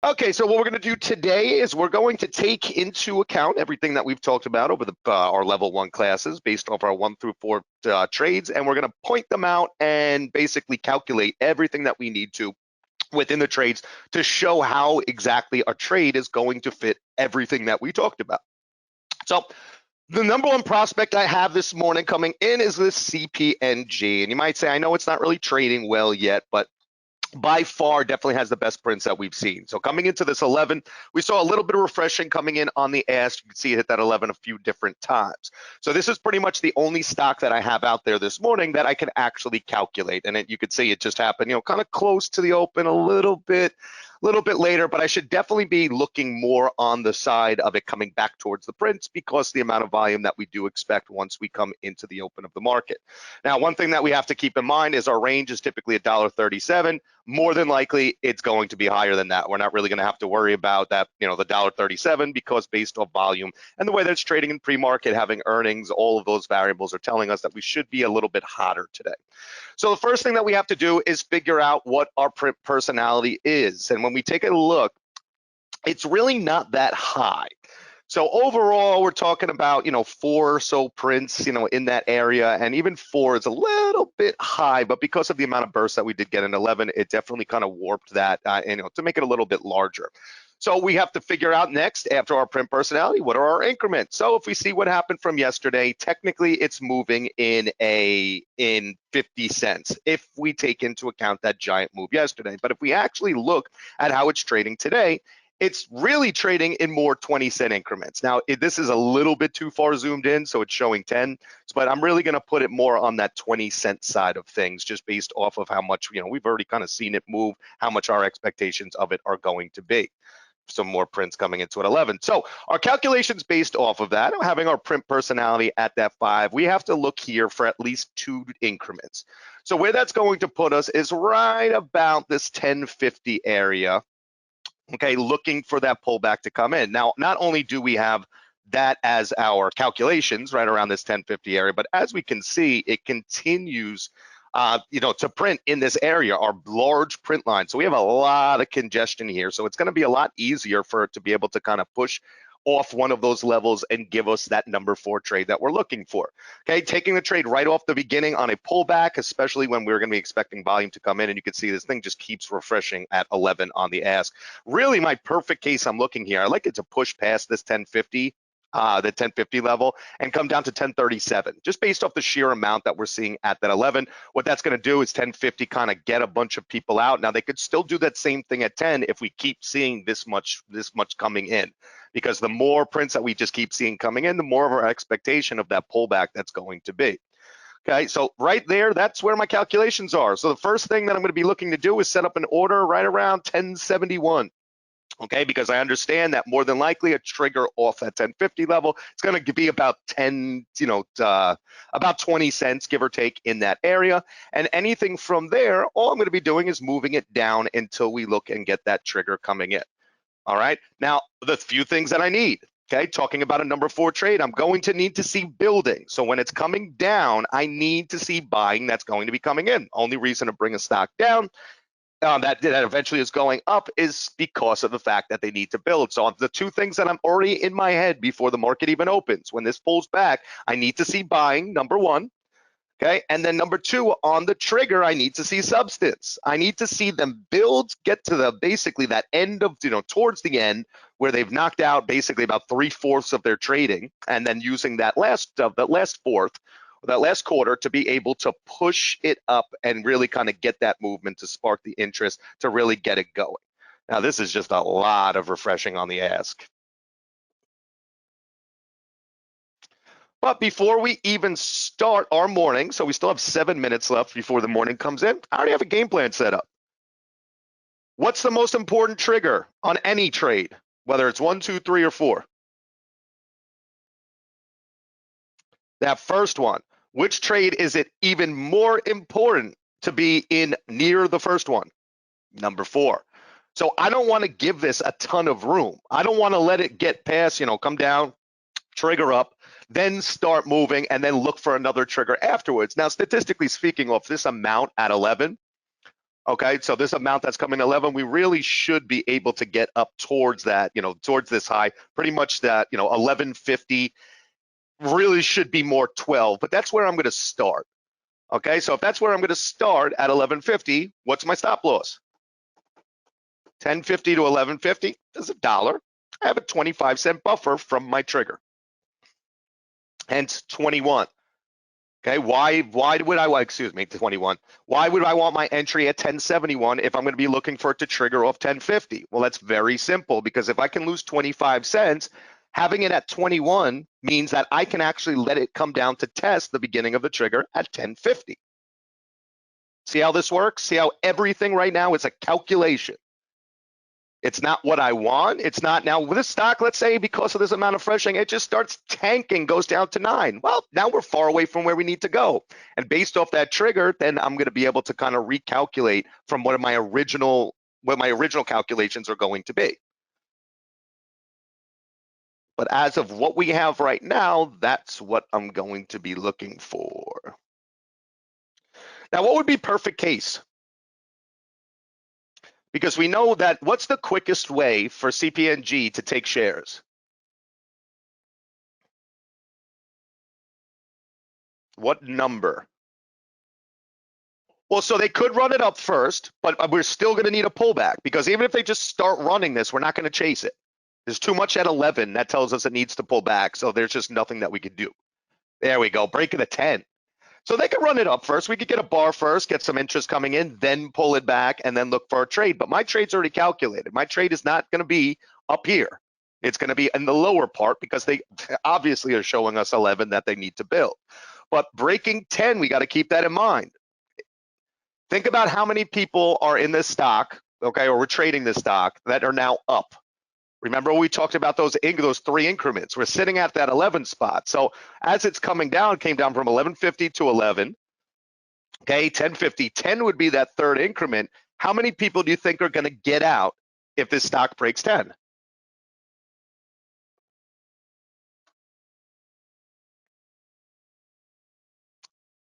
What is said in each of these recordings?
Okay, so what we're going to do today is we're going to take into account everything that we've talked about over our level 1 classes based off our 1 through 4 trades, and we're going to point them out and basically calculate everything that we need to within the trades to show how exactly a trade is going to fit everything that we talked about. So the number 1 prospect I have this morning coming in is this CPNG, and you might say, I know it's not really trading well yet, but by far definitely has the best prints that we've seen. So coming into this 11, we saw a little bit of refreshing coming in on the ask. You can see it hit that 11 a few different times. So this is pretty much the only stock that I have out there this morning that I can actually calculate. And you could see it just happened, kind of close to the open a little bit later, but I should definitely be looking more on the side of it coming back towards the prints because the amount of volume that we do expect once we come into the open of the market. Now, one thing that we have to keep in mind is our range is typically $1.37. More than likely, it's going to be higher than that. We're not really going to have to worry about that, the $1.37, because based off volume and the way that it's trading in pre-market, having earnings, all of those variables are telling us that we should be a little bit hotter today. So the first thing that we have to do is figure out what our print personality is. And when we take a look, it's really not that high. So overall, we're talking about, 4 or so prints, in that area, and even 4 is a little bit high, but because of the amount of bursts that we did get in 11, it definitely kind of warped that, to make it a little bit larger. So we have to figure out next, after our print personality, what are our increments? So if we see what happened from yesterday, technically it's moving in 50 cents if we take into account that giant move yesterday. But if we actually look at how it's trading today, it's really trading in more 20-cent increments. Now, this is a little bit too far zoomed in, so it's showing 10, but I'm really going to put it more on that 20-cent side of things, just based off of how much, we've already kind of seen it move, how much our expectations of it are going to be. Some more prints coming into at 11. So our calculations based off of that, having our print personality at that 5, we have to look here for at least 2 increments. So where that's going to put us is right about this 1050 area. Okay, looking for that pullback to come in. Now, not only do we have that as our calculations right around this 1050 area, but as we can see, it continues to print in this area, our large print line. So we have a lot of congestion here. So it's going to be a lot easier for it to be able to kind of push off one of those levels and give us that number 4 trade that we're looking for. Okay, taking the trade right off the beginning on a pullback, especially when we're going to be expecting volume to come in, and you can see this thing just keeps refreshing at 11 on the ask. Really, my perfect case I'm looking here, I like it to push past this 1050, the 1050 level, and come down to 1037, just based off the sheer amount that we're seeing at that 11. What that's going to do is 1050 kind of get a bunch of people out. Now, they could still do that same thing at 10 if we keep seeing this much coming in, because the more prints that we just keep seeing coming in, the more of our expectation of that pullback that's going to be. Okay, so right there, that's where my calculations are. So the first thing that I'm going to be looking to do is set up an order right around 1071. Okay, because I understand that more than likely a trigger off that 1050 level, it's going to be about about 20 cents, give or take, in that area. And anything from there, all I'm going to be doing is moving it down until we look and get that trigger coming in. All right, now the few things that I need. Okay, talking about a number 4 trade, I'm going to need to see building. So when it's coming down, I need to see buying that's going to be coming in. Only reason to bring a stock down that eventually is going up is because of the fact that they need to build. So the 2 things that I'm already in my head before the market even opens, when this pulls back, I need to see buying, number 1. Okay, and then number 2, on the trigger, I need to see substance. I need to see them build, get to the basically that end of, towards the end, where they've knocked out basically about 3/4 of their trading, and then using that last fourth, that last quarter, to be able to push it up and really kind of get that movement to spark the interest to really get it going. Now, this is just a lot of refreshing on the ask. But before we even start our morning, so we still have 7 minutes left before the morning comes in, I already have a game plan set up. What's the most important trigger on any trade, whether it's 1, 2, 3, or 4? That first one. Which trade is it even more important to be in near the first one? Number 4. So I don't want to give this a ton of room. I don't want to let it get past, come down, trigger up, then start moving, and then look for another trigger afterwards. Now, statistically speaking, off this amount at 11, Okay, so this amount that's coming to 11, we really should be able to get up towards that, towards this high, pretty much that, 1150 really should be more 12, but that's where I'm going to start. Okay, so if that's where I'm going to start at 1150, what's my stop loss? 1050 to 1150 is $1. I have a 25-cent buffer from my trigger, hence 21. Okay, why would I, excuse me, 21. Why would I want my entry at 1071 if I'm going to be looking for it to trigger off 1050? Well, that's very simple, because if I can lose 25 cents, having it at 21 means that I can actually let it come down to test the beginning of the trigger at 1050. See how this works? See how everything right now is a calculation. It's not what I want. It's not. Now with this stock, let's say because of this amount of freshing, it just starts tanking, goes down to 9. Well, now we're far away from where we need to go. And based off that trigger, then I'm going to be able to kind of recalculate from what my original calculations are going to be. But as of what we have right now, that's what I'm going to be looking for. Now, what would be perfect case? Because we know that what's the quickest way for CPNG to take shares? What number? Well, so they could run it up first, but we're still going to need a pullback, because even if they just start running this, we're not going to chase it. There's too much at 11 that tells us it needs to pull back, so there's just nothing that we could do. There we go, break it at 10. So they could run it up first. We could get a bar first, get some interest coming in, then pull it back, and then look for a trade. But my trade's already calculated. My trade is not going to be up here. It's going to be in the lower part, because they obviously are showing us 11 that they need to build. But breaking 10, we got to keep that in mind. Think about how many people are in this stock, okay, or we're trading this stock, that are now up. Remember we talked about those 3 increments. We're sitting at that 11 spot. So as it's coming down, it came down from 1150 to 11. Okay, 1050. 10 would be that third increment. How many people do you think are going to get out if this stock breaks 10?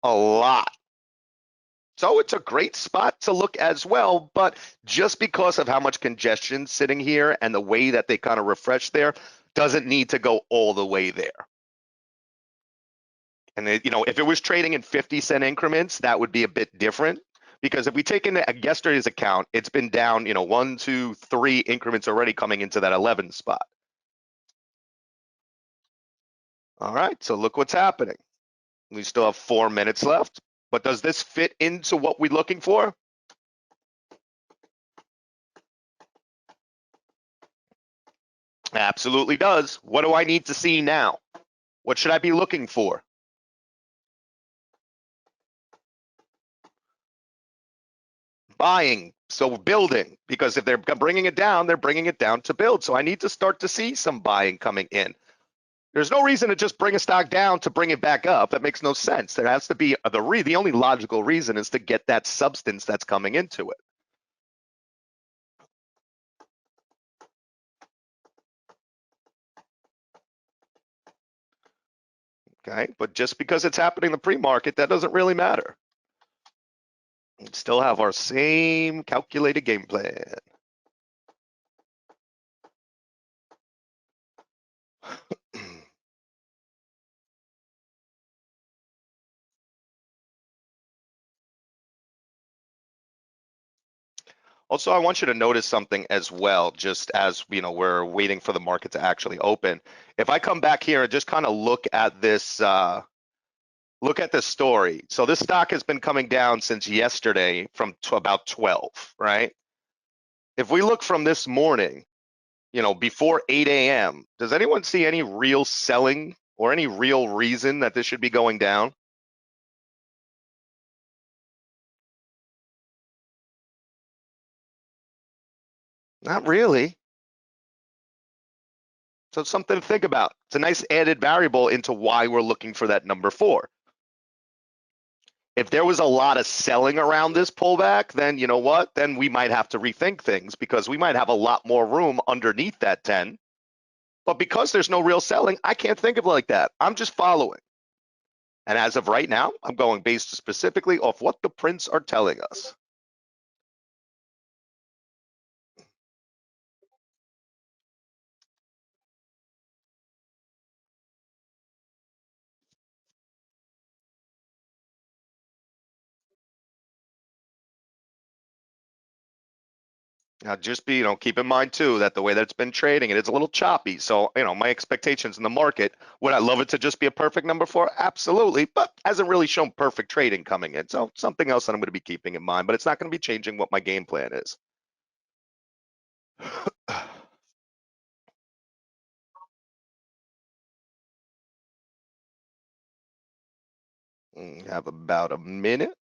A lot. So it's a great spot to look as well, but just because of how much congestion sitting here and the way that they kind of refresh there, doesn't need to go all the way there. And if it was trading in 50-cent increments, that would be a bit different, because if we take into yesterday's account, it's been down, 1, 2, 3 increments already coming into that 11 spot. All right, so look what's happening. We still have 4 minutes left, but does this fit into what we're looking for? Absolutely does. What do I need to see now? What should I be looking for? Buying, so building, because if they're bringing it down, they're bringing it down to build. So I need to start to see some buying coming in. There's no reason to just bring a stock down to bring it back up. That makes no sense. There has to be the only logical reason is to get that substance that's coming into it. Okay, but just because it's happening in the pre-market, that doesn't really matter. We still have our same calculated game plan. Also, I want you to notice something as well, just as we're waiting for the market to actually open. If I come back here and just kind of look at this story. So this stock has been coming down since yesterday from about 12, right? If we look from this morning, before 8 a.m., does anyone see any real selling or any real reason that this should be going down? Not really. So it's something to think about. It's a nice added variable into why we're looking for that number 4. If there was a lot of selling around this pullback, then you know what? Then we might have to rethink things, because we might have a lot more room underneath that 10. But because there's no real selling, I can't think of it like that. I'm just following. And as of right now, I'm going based specifically off what the prints are telling us. Now, just be, keep in mind too that the way that it's been trading, it is a little choppy. So, my expectations in the market, would I love it to just be a perfect number four? Absolutely, but hasn't really shown perfect trading coming in. So, something else that I'm going to be keeping in mind, but it's not going to be changing what my game plan is. Have about a minute.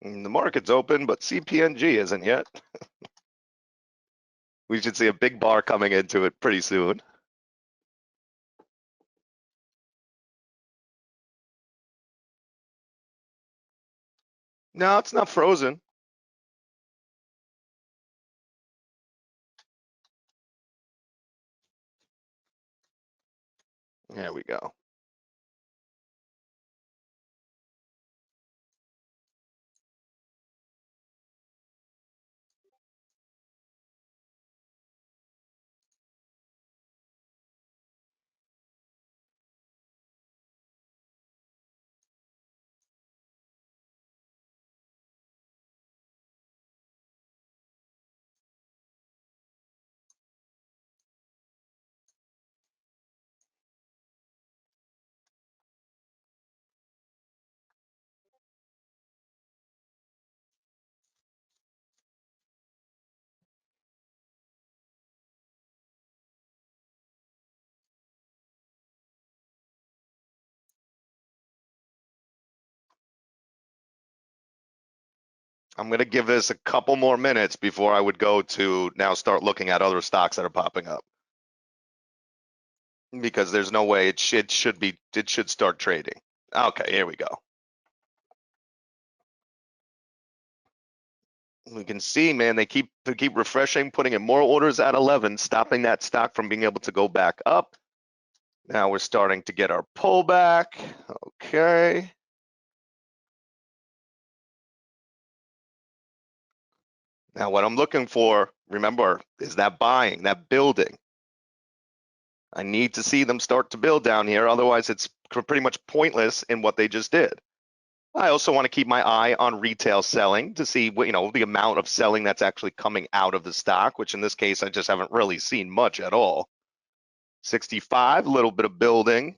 The market's open, but CPNG isn't yet. We should see a big bar coming into it pretty soon. No, it's not frozen. There we go. I'm going to give this a couple more minutes before I would go to now start looking at other stocks that are popping up. Because there's no way it should start trading. Okay, here we go. We can see, man, they keep refreshing, putting in more orders at 11, stopping that stock from being able to go back up. Now we're starting to get our pullback. Okay. Now what I'm looking for, remember, is that buying, that building. I need to see them start to build down here. Otherwise, it's pretty much pointless in what they just did. I also want to keep my eye on retail selling to see what, the amount of selling that's actually coming out of the stock, which in this case, I just haven't really seen much at all. 65, a little bit of building.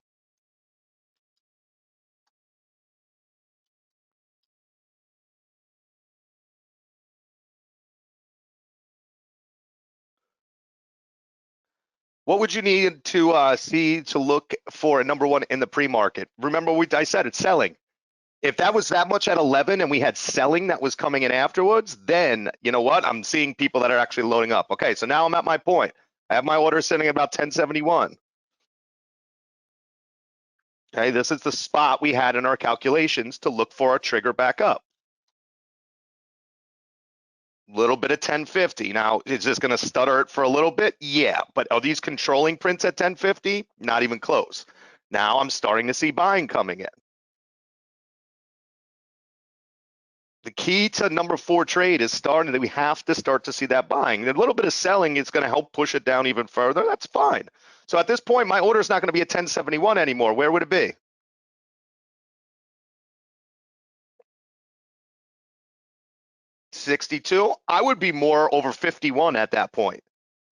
What would you need to see to look for a number one in the pre-market? Remember, I said it's selling. If that was that much at 11 and we had selling that was coming in afterwards, then you know what? I'm seeing people that are actually loading up. Okay, so now I'm at my point. I have my order sitting at about 1071. Okay, this is the spot we had in our calculations to look for a trigger back up. Little bit of 1050. Now, is this going to stutter it for a little bit? Yeah, but are these controlling prints at 1050? Not even close. Now I'm starting to see buying coming in. The key to number four trade is starting that we have to start to see that buying. A little bit of selling is going to help push it down even further. That's fine. So at this point, my order is not going to be at 1071 anymore. Where would it be? 62. I would be more over 51 at that point.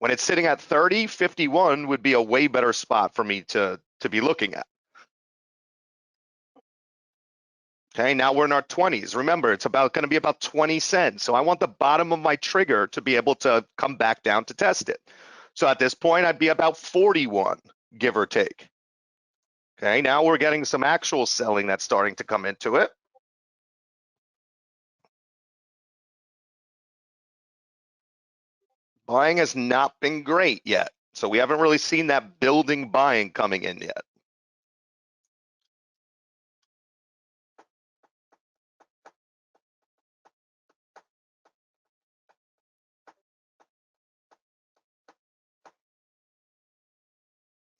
When it's sitting at 30, 51 would be a way better spot for me to be looking at. Okay, now we're in our 20s. Remember, it's going to be about 20 cents. So I want the bottom of my trigger to be able to come back down to test it. So at this point, I'd be about 41, give or take. Okay, now we're getting some actual selling that's starting to come into it. Buying has not been great yet. So we haven't really seen that building buying coming in yet.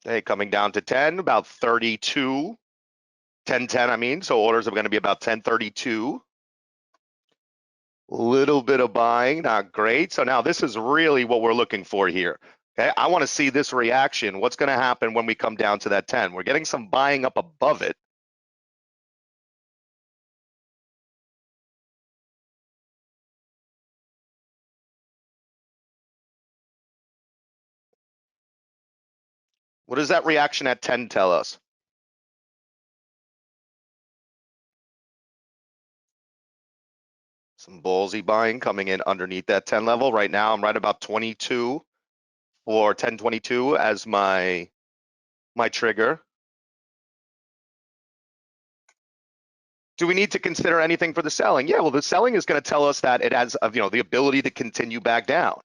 Okay, coming down to 10, about 32, 10, I mean. So orders are going to be about 1032. Little bit of buying, not great. So now this is really what we're looking for here. Okay, I want to see this reaction. What's going to happen when we come down to that 10? We're getting some buying up above it. What does that reaction at 10 tell us? Some ballsy buying coming in underneath that 10 level. Right now, I'm right about 22 or 1022 as my trigger. Do we need to consider anything for the selling? Yeah, well, the selling is going to tell us that it has, the ability to continue back down,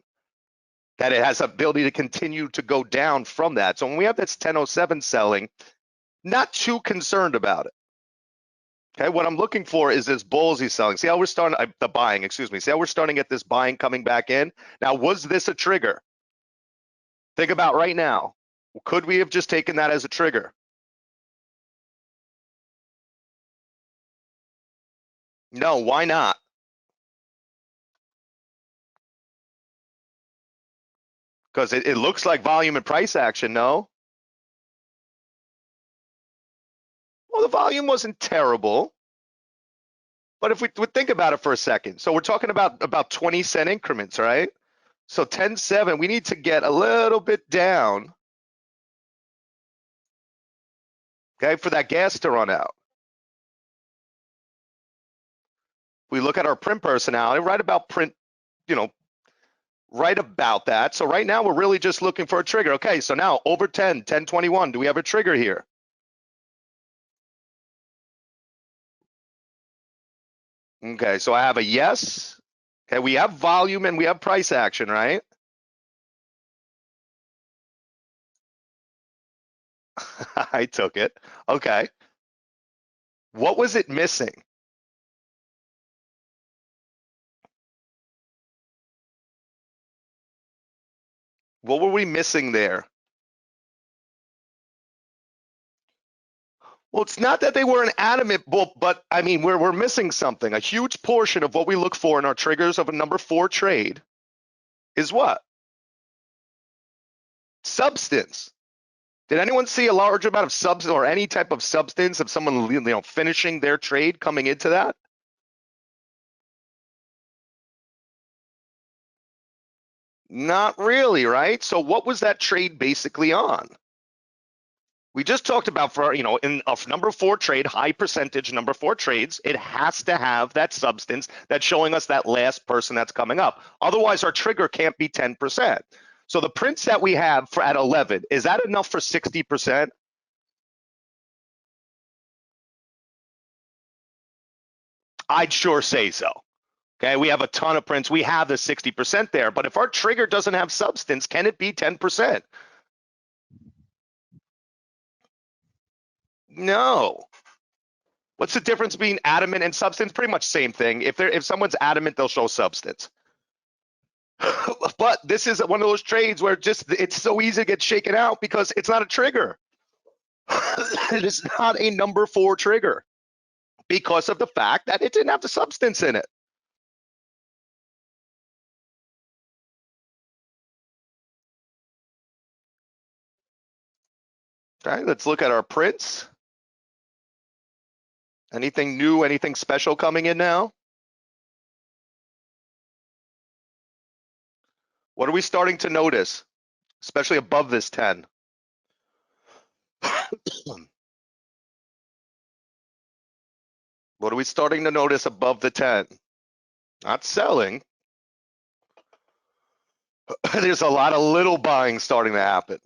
that it has the ability to continue to go down from that. So when we have this 1007 selling, not too concerned about it. Okay, what I'm looking for is this ballsy selling. See how we're starting, the buying, excuse me. See how we're starting at this buying coming back in? Now, was this a trigger? Think about right now. Could we have just taken that as a trigger? No, why not? Because it looks like volume and price action, no? Well, the volume wasn't terrible. But if we would think about it for a second, so we're talking about 20-cent increments, right? So 10.7, we need to get a little bit down, okay, for that gas to run out. We look at our print personality, right about print, right about that. So right now we're really just looking for a trigger. Okay, so now over 10, 1021, do we have a trigger here? Okay, so I have a yes. Okay, we have volume and we have price action, right? I took it. Okay. What was it missing? What were we missing there? Well, it's not that they weren't adamant, but I mean, we're missing something. A huge portion of what we look for in our triggers of a number 4 trade is what? Substance. Did anyone see a large amount of substance or any type of substance of someone finishing their trade coming into that? Not really, right? So what was that trade basically on? We just talked about for, in a number 4 trade, high percentage number 4 trades, it has to have that substance that's showing us that last person that's coming up. Otherwise, our trigger can't be 10%. So the prints that we have for at 11, is that enough for 60%? I'd sure say so. Okay, we have a ton of prints. We have the 60% there. But if our trigger doesn't have substance, can it be 10%? No. What's the difference between adamant and substance? Pretty much same thing. If someone's adamant, they'll show substance. But this is one of those trades where it's so easy to get shaken out because it's not a trigger. It is not a number 4 trigger because of the fact that it didn't have the substance in it. Okay, let's look at our prints. Anything new, anything special coming in now? What are we starting to notice, especially above this 10? What are we starting to notice above the 10? Not selling. There's a lot of little buying starting to happen.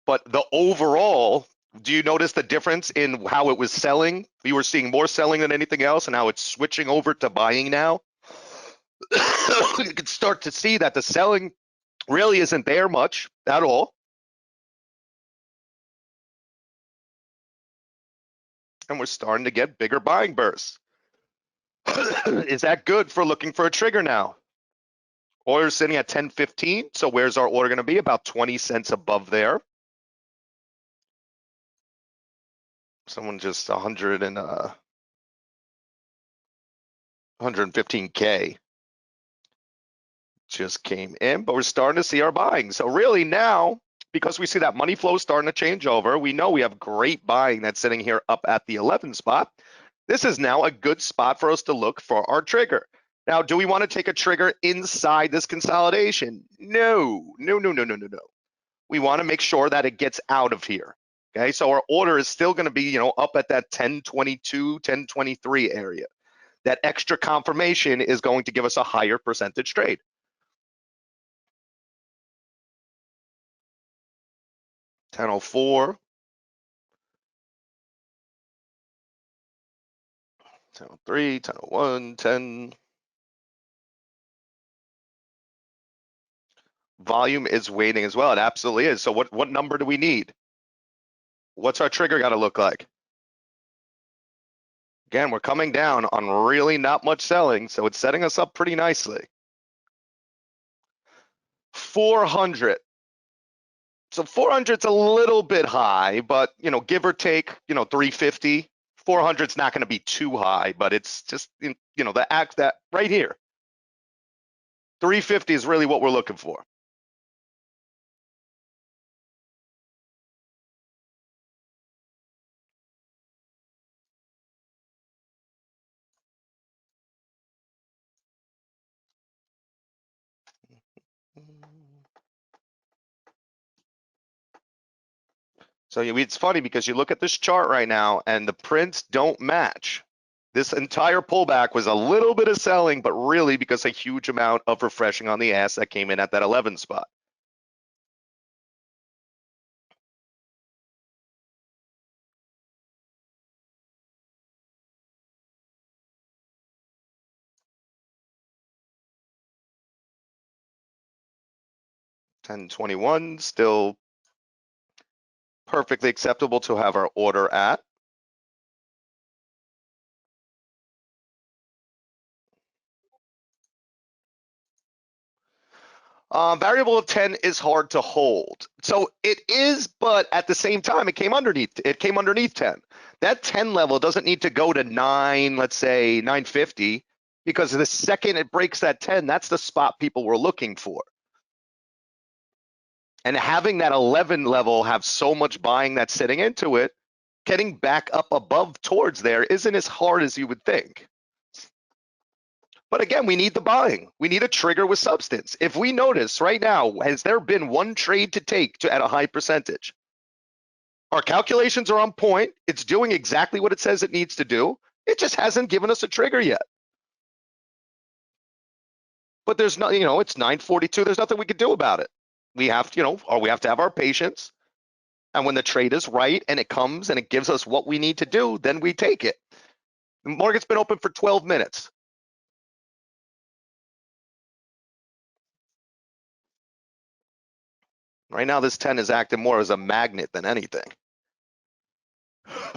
But the overall, do you notice the difference in how it was selling? We were seeing more selling than anything else, and how it's switching over to buying now. you can start to see that the selling really isn't there much at all. And we're starting to get bigger buying bursts. Is that good for looking for a trigger now? Order's sitting at 10.15. So where's our order going to be? About 20 cents above there. Someone just 115K just came in, but we're starting to see our buying. So really now, because we see that money flow starting to change over, we know we have great buying that's sitting here up at the 11 spot. This is now a good spot for us to look for our trigger. Now, do we want to take a trigger inside this consolidation? No. We want to make sure that it gets out of here. Okay, so our order is still going to be, up at that 1022, 1023 area. That extra confirmation is going to give us a higher percentage trade. $10.04, $10.03, $10.01, 10. Volume is waiting as well. It absolutely is. So what number do we need? What's our trigger got to look like? Again, we're coming down on really not much selling, so it's setting us up pretty nicely. 400. So 400's a little bit high, but give or take, 350. 400's not going to be too high, but it's just the act that right here. 350 is really what we're looking for. So it's funny because you look at this chart right now and the prints don't match. This entire pullback was a little bit of selling, but really because a huge amount of refreshing on the ass that came in at that 11 spot. $10.21 still perfectly acceptable to have our order at. Variable of 10 is hard to hold. So it is, but at the same time, it came underneath 10. That 10 level doesn't need to go to 9, let's say 950, because the second it breaks that 10, that's the spot people were looking for. And having that 11 level have so much buying that's sitting into it, getting back up above towards there isn't as hard as you would think. But again, we need the buying. We need a trigger with substance. If we notice right now, has there been one trade to take at a high percentage? Our calculations are on point. It's doing exactly what it says it needs to do. It just hasn't given us a trigger yet. But there's no, it's 942. There's nothing we can do about it. We have to, or we have to have our patience. And when the trade is right and it comes and it gives us what we need to do, then we take it. The market's been open for 12 minutes. Right now, this 10 is acting more as a magnet than anything.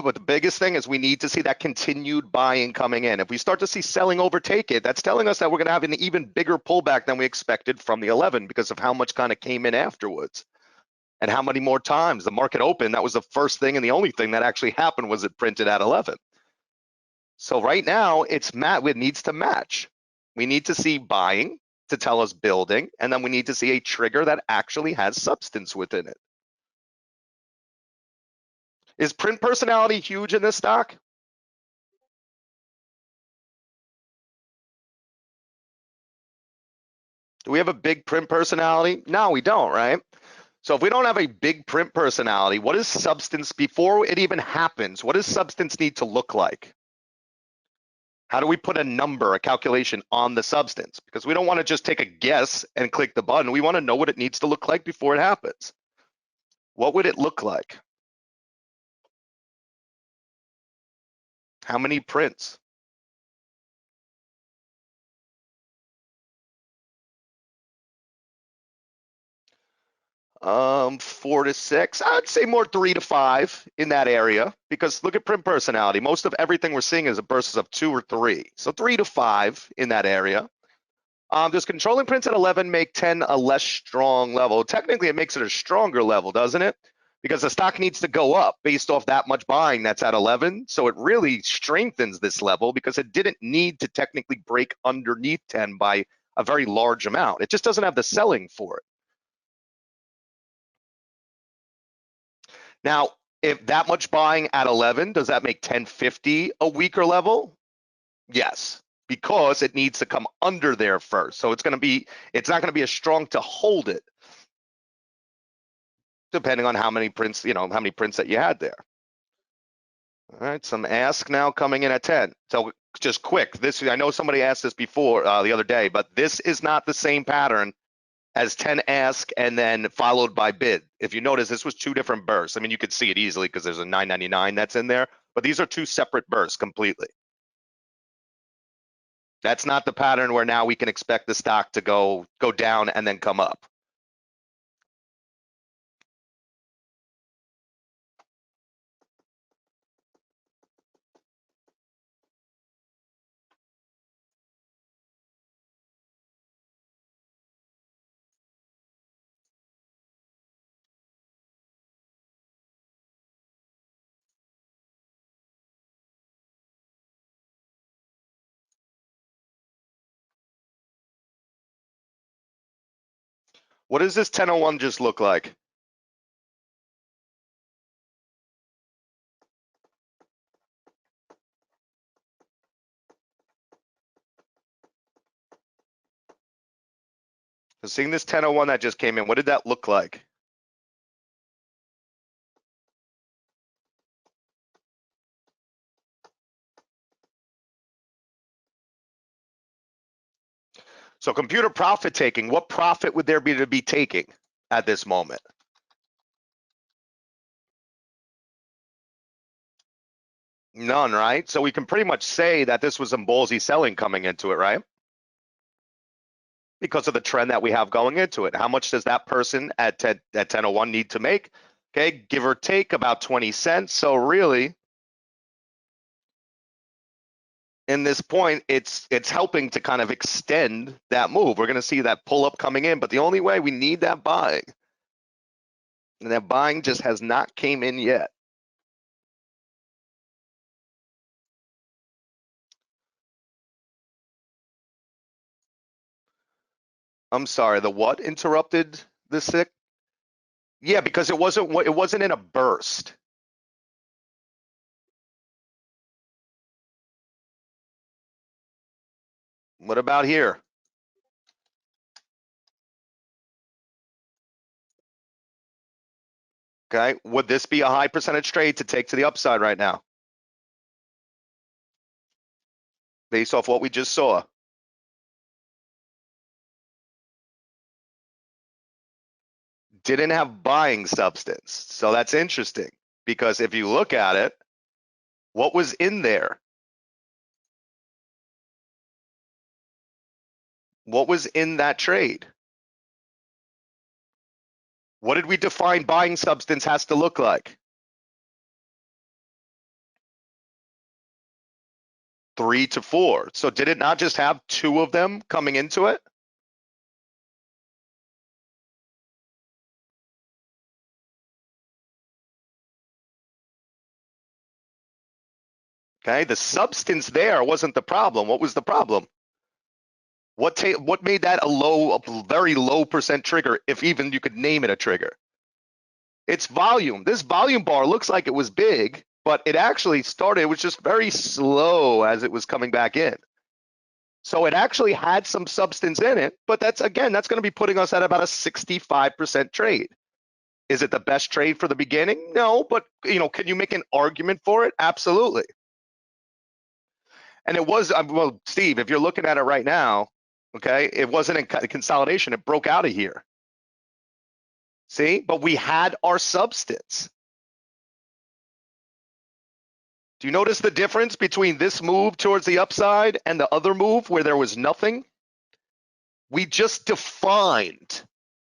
But the biggest thing is we need to see that continued buying coming in. If we start to see selling overtake it, that's telling us that we're going to have an even bigger pullback than we expected from the 11 because of how much kind of came in afterwards and how many more times the market opened. That was the first thing and the only thing that actually happened was it printed at 11. So right now, it needs to match. We need to see buying to tell us building, and then we need to see a trigger that actually has substance within it. Is print personality huge in this stock? Do we have a big print personality? No, we don't, right? So if we don't have a big print personality, what is substance before it even happens? What does substance need to look like? How do we put a number, a calculation on the substance? Because we don't want to just take a guess and click the button. We want to know what it needs to look like before it happens. What would it look like? How many prints? 4 to 6. I'd say more 3 to 5 in that area because look at print personality. Most of everything we're seeing is a bursts of 2 or 3. So 3 to 5 in that area. Does controlling prints at 11 make 10 a less strong level? Technically, it makes it a stronger level, doesn't it? Because the stock needs to go up based off that much buying that's at 11. So it really strengthens this level because it didn't need to technically break underneath 10 by a very large amount. It just doesn't have the selling for it. Now, if that much buying at 11, does that make 1050 a weaker level? Yes, because it needs to come under there first. So it's not going to be as strong to hold it, depending on how many prints, how many prints that you had there. All right, some ask now coming in at 10. So just quick, I know somebody asked this before the other day, but this is not the same pattern as 10 ask and then followed by bid. If you notice, this was 2 different bursts. I mean, you could see it easily because there's a 999 that's in there, but these are 2 separate bursts completely. That's not the pattern where now we can expect the stock to go down and then come up. What does this 1001 just look like? So seeing this 1001 that just came in, what did that look like? So computer profit taking, what profit would there be to be taking at this moment? None, right? So we can pretty much say that this was some ballsy selling coming into it, right? Because of the trend that we have going into it. How much does that person at 1001 need to make? Okay, give or take about 20 cents. So really, in this point, it's helping to kind of extend that move. We're going to see that pull up coming in, but the only way we need that buying, and that buying just has not came in yet. I'm sorry, the what interrupted the sick? Yeah, because it wasn't in a burst. What about here? Okay, would this be a high percentage trade to take to the upside right now? Based off what we just saw. Didn't have buying substance. So that's interesting because if you look at it, what was in there? What was in that trade? What did we define buying substance has to look like? 3 to 4. So did it not just have 2 of them coming into it? Okay, the substance there wasn't the problem. What was the problem? What made that a very low percent trigger, if even you could name it a trigger? It's volume. This volume bar looks like it was big, but it actually started, it was just very slow as it was coming back in. So it actually had some substance in it, but that's going to be putting us at about a 65% trade. Is it the best trade for the beginning? No, but can you make an argument for it? Absolutely. And it was, well, Steve, if you're looking at it right now, okay, it wasn't in consolidation. It broke out of here. See, but we had our substance. Do you notice the difference between this move towards the upside and the other move where there was nothing? We just defined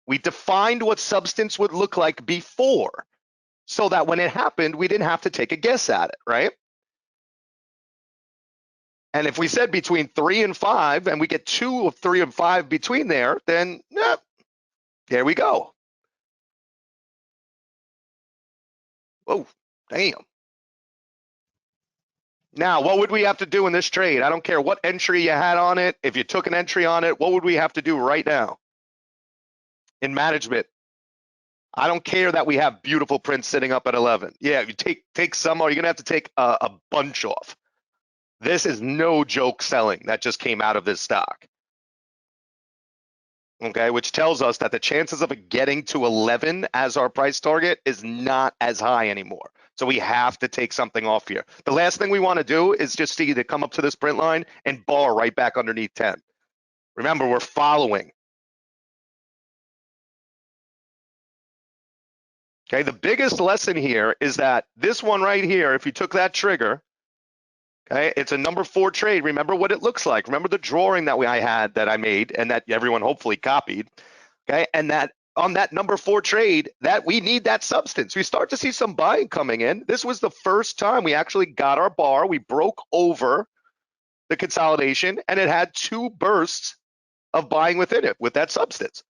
We defined what substance would look like before, so that when it happened, we didn't have to take a guess at it, right? And if we said between 3 and 5, and we get 2 of 3 and 5 between there, then there we go. Oh, damn. Now, what would we have to do in this trade? I don't care what entry you had on it. If you took an entry on it, what would we have to do right now in management? I don't care that we have beautiful prints sitting up at 11. Yeah, if you take some, or you're gonna have to take a bunch off. This is no joke selling that just came out of this stock. Okay, which tells us that the chances of it getting to 11 as our price target is not as high anymore. So we have to take something off here. The last thing we want to do is just see to come up to this print line and bar right back underneath 10. Remember, we're following. Okay, the biggest lesson here is that this one right here, if you took that trigger, okay, it's a number 4 trade. Remember what it looks like. Remember the drawing that I had that I made and that everyone hopefully copied. Okay, and that on that number 4 trade, that we need that substance. We start to see some buying coming in. This was the first time we actually got our bar. We broke over the consolidation, and it had 2 bursts of buying within it with that substance.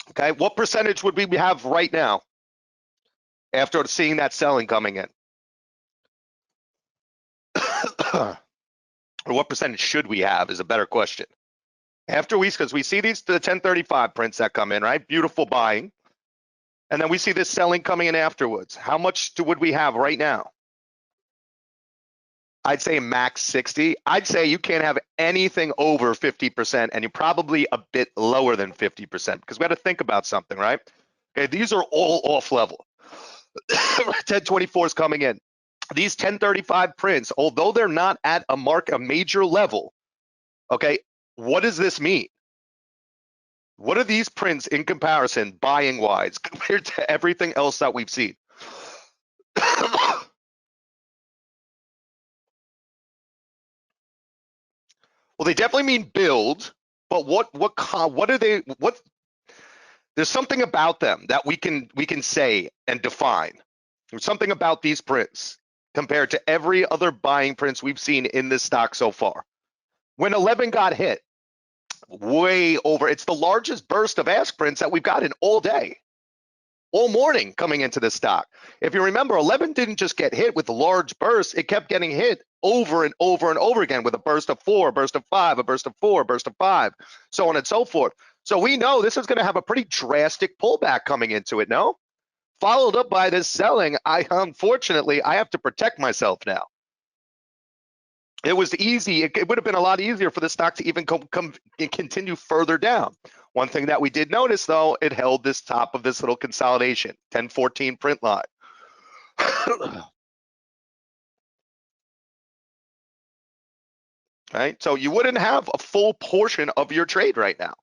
Okay, what percentage would we have right now after seeing that selling coming in? Or what percentage should we have is a better question. After because we see the 1035 prints that come in, right? Beautiful buying. And then we see this selling coming in afterwards. How much would we have right now? I'd say max 60. I'd say you can't have anything over 50%, and you're probably a bit lower than 50%, because we got to think about something, right? Okay, these are all off level. 1024 is coming in. These 1035 prints, although they're not at a major level, okay, what does this mean? What are these prints in comparison, buying wise, compared to everything else that we've seen? Well, they definitely mean build, but what are they? What? There's something about them that we can say and define. There's something about these prints compared to every other buying prints we've seen in this stock so far. When 11 got hit, way over. It's the largest burst of ask prints that we've gotten all day, all morning coming into this stock. If you remember, 11 didn't just get hit with a large burst. It kept getting hit over and over and over again with a burst of 4, a burst of 5, a burst of 4, a burst of 5, so on and so forth. So we know this is going to have a pretty drastic pullback coming into it, no? Followed up by this selling. Unfortunately, I have to protect myself now. It was easy. It would have been a lot easier for the stock to even come and continue further down. One thing that we did notice, though, it held this top of this little consolidation, 1014 print line. Right? So you wouldn't have a full portion of your trade right now.